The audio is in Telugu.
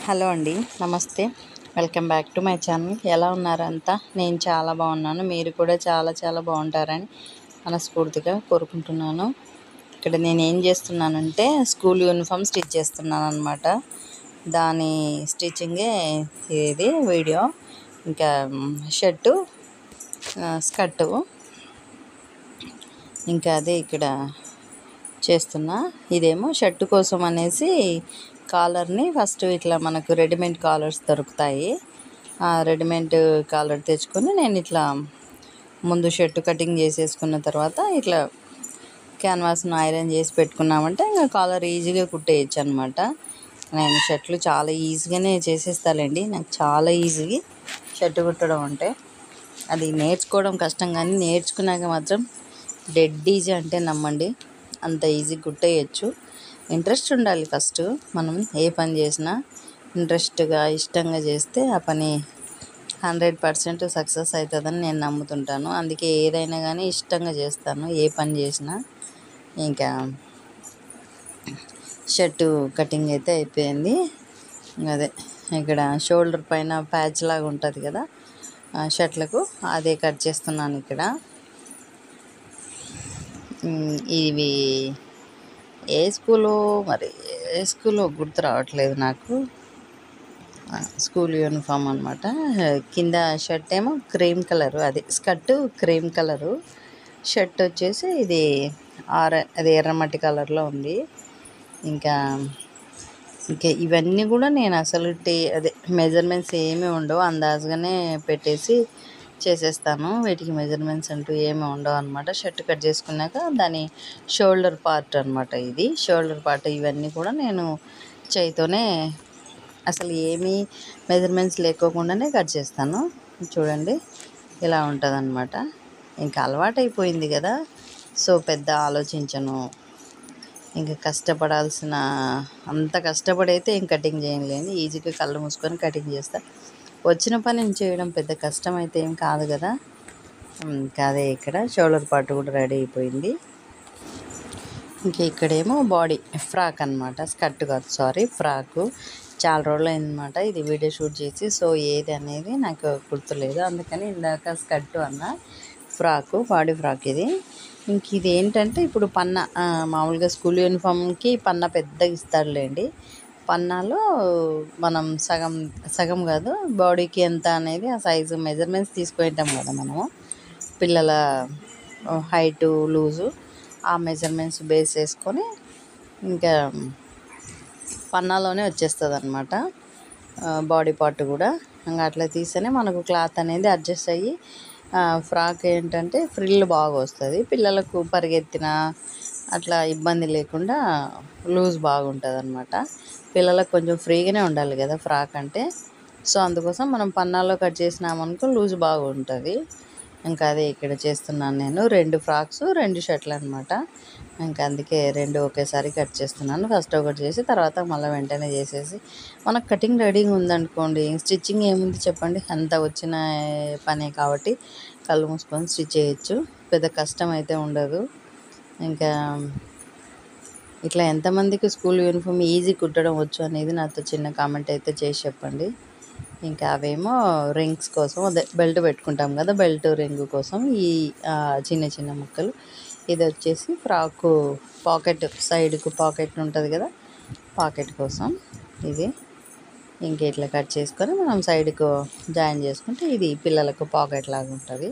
హలో అండి, నమస్తే. Welcome back to my channel. ఎలా ఉన్నారంతా? నేను చాలా బాగున్నాను. మీరు కూడా చాలా చాలా బాగుంటారని మనస్ఫూర్తిగా కోరుకుంటున్నాను. ఇక్కడ నేను ఏం చేస్తున్నానంటే స్కూల్ యూనిఫామ్ స్టిచ్ చేస్తున్నాను అనమాట. దాని స్టిచ్చింగే ఇది వీడియో. ఇంకా షర్టు, స్కర్టు, ఇంకా అదే ఇక్కడ చేస్తున్నా. ఇదేమో షర్టు కోసం అనేసి కాలర్ని ఫస్ట్ ఇట్లా మనకు రెడీమేడ్ కాలర్స్ దొరుకుతాయి. ఆ రెడీమేడ్ కాలర్ తెచ్చుకొని నేను ఇట్లా ముందు షర్టు కటింగ్ చేసేసుకున్న తర్వాత ఇట్లా క్యాన్వాస్ను ఐరన్ చేసి పెట్టుకున్నామంటే ఇంకా కాలర్ ఈజీగా కుట్టేయచ్చు అనమాట. నేను షర్ట్లు చాలా ఈజీగానే చేసేస్తానండి. నాకు చాలా ఈజీ షర్టు కుట్టడం అంటే. అది నేర్చుకోవడం కష్టం, కానీ నేర్చుకున్నాక మాత్రం డెడ్ ఈజీ అంటే నమ్మండి, అంత ఈజీ కుట్టేయచ్చు. ఇంట్రెస్ట్ ఉండాలి ఫస్ట్. మనం ఏ పని చేసినా ఇంట్రెస్ట్గా ఇష్టంగా చేస్తే ఆ పని 100% సక్సెస్ అవుతుందని నేను నమ్ముతుంటాను. అందుకే ఏదైనా కానీ ఇష్టంగా చేస్తాను, ఏ పని చేసినా. ఇంకా షర్టు కటింగ్ అయితే అయిపోయింది. అదే ఇక్కడ షోల్డర్ పైన ప్యాచ్ లాగా ఉంటుంది కదా షర్ట్లకు, అదే కట్ చేస్తున్నాను ఇక్కడ. ఇవి ఏ స్కూలో గుర్తు రావట్లేదు నాకు. స్కూల్ యూనిఫామ్ అనమాట. కింద షర్ట్ ఏమో క్రీమ్ కలరు, అది స్కర్టు క్రీమ్ కలరు, షర్ట్ వచ్చేసి ఇది అది ఎర్రమట్టి కలర్లో ఉంది. ఇంకా ఇవన్నీ కూడా నేను అసలు అదే మెజర్మెంట్స్ ఏమీ ఉండవు, అందాజుగానే పెట్టేసి చేసేస్తాను. వీటికి మెజర్మెంట్స్ అంటూ ఏమీ ఉండవు అనమాట. షర్ట్ కట్ చేసుకున్నాక దాని షోల్డర్ పార్ట్ అనమాట, ఇది షోల్డర్ పార్ట్. ఇవన్నీ కూడా నేను చేయితోనే అసలు ఏమీ మెజర్మెంట్స్ లేకోకుండానే కట్ చేస్తాను. చూడండి ఇలా ఉంటుంది అనమాట. ఇంకా అలవాటైపోయింది కదా, సో పెద్ద ఆలోచించను. ఇంకా కష్టపడాల్సిన అంత కష్టపడైతే ఏం కటింగ్ చేయలేను, ఈజీగా కళ్ళు మూసుకొని కటింగ్ చేస్తా. వచ్చిన పని చేయడం పెద్ద కష్టం అయితే ఏం కాదు కదా. ఇంకా అదే ఇక్కడ షోల్డర్ పార్ట్ కూడా రెడీ అయిపోయింది. ఇంకా ఇక్కడేమో బాడీ ఫ్రాక్ అనమాట, స్కర్ట్ కాదు, సారీ, ఫ్రాకు. చాలా రోజులు అయిందనమాట ఇది వీడియో షూట్ చేసి, సో ఏది అనేది నాకు గుర్తులేదు, అందుకని ఇందాక స్కర్టు అన్న. ఫ్రాకు, బాడీ ఫ్రాక్ ఇది. ఇంక ఇది ఏంటంటే ఇప్పుడు పన్నా, మామూలుగా స్కూల్ యూనిఫామ్కి పన్నా పెద్దగా ఇస్తాడులేండి. పన్నాలో మనం సగం కాదు, బాడీకి ఎంత అనేది ఆ సైజు మెజర్మెంట్స్ తీసుకుంటాం కదా మనము, పిల్లల హైటు లూజు, ఆ మెజర్మెంట్స్ బేస్ చేసుకొని ఇంకా పన్నాలోనే వచ్చేస్తుంది అనమాట బాడీ పార్ట్ కూడా. ఇంకా అట్లా తీస్తేనే మనకు క్లాత్ అనేది అడ్జస్ట్ అయ్యి ఫ్రాక్ ఏంటంటే ఫ్రిల్ బాగా వస్తుంది, పిల్లలకు పరిగెత్తిన అట్లా ఇబ్బంది లేకుండా లూజ్ బాగుంటుంది అనమాట. పిల్లలకు కొంచెం ఫ్రీగానే ఉండాలి కదా ఫ్రాక్ అంటే, సో అందుకోసం మనం పన్నాలో కట్ చేసినామనుకో లూజ్ బాగుంటుంది. ఇంకా అదే ఇక్కడ చేస్తున్నాను నేను. 2 ఫ్రాక్స్ 2 షర్ట్లు అనమాట. ఇంకా అందుకే 2 ఒకేసారి కట్ చేస్తున్నాను. ఫస్ట్ ఒకటి చేసి తర్వాత మళ్ళీ వెంటనే చేసేసి మనకు కటింగ్ రెడీగా ఉందనుకోండి, స్టిచ్చింగ్ ఏముంది చెప్పండి, అంత వచ్చిన పనే కాబట్టి కళ్ళు మూసుకొని స్టిచ్ చేయొచ్చు, పెద్ద కష్టం అయితే ఉండదు. ఇంకా ఇట్లా ఎంతమందికి స్కూల్ యూనిఫామ్ ఈజీ కుట్టడం వచ్చు అనేది నాతో చిన్న కామెంట్ అయితే చేసి చెప్పండి. ఇంకా అవేమో రింగ్స్ కోసం, అదే బెల్ట్ పెట్టుకుంటాం కదా, బెల్ట్ రింగ్ కోసం ఈ చిన్న చిన్న ముక్కలు. ఇది వచ్చేసి ఫ్రాకు పాకెట్, సైడ్కు పాకెట్ ఉంటుంది కదా, పాకెట్ కోసం ఇది. ఇంక ఇట్లా కట్ చేసుకొని మనం సైడ్కు జాయిన్ చేసుకుంటే ఇది పిల్లలకు పాకెట్ లాగా ఉంటుంది.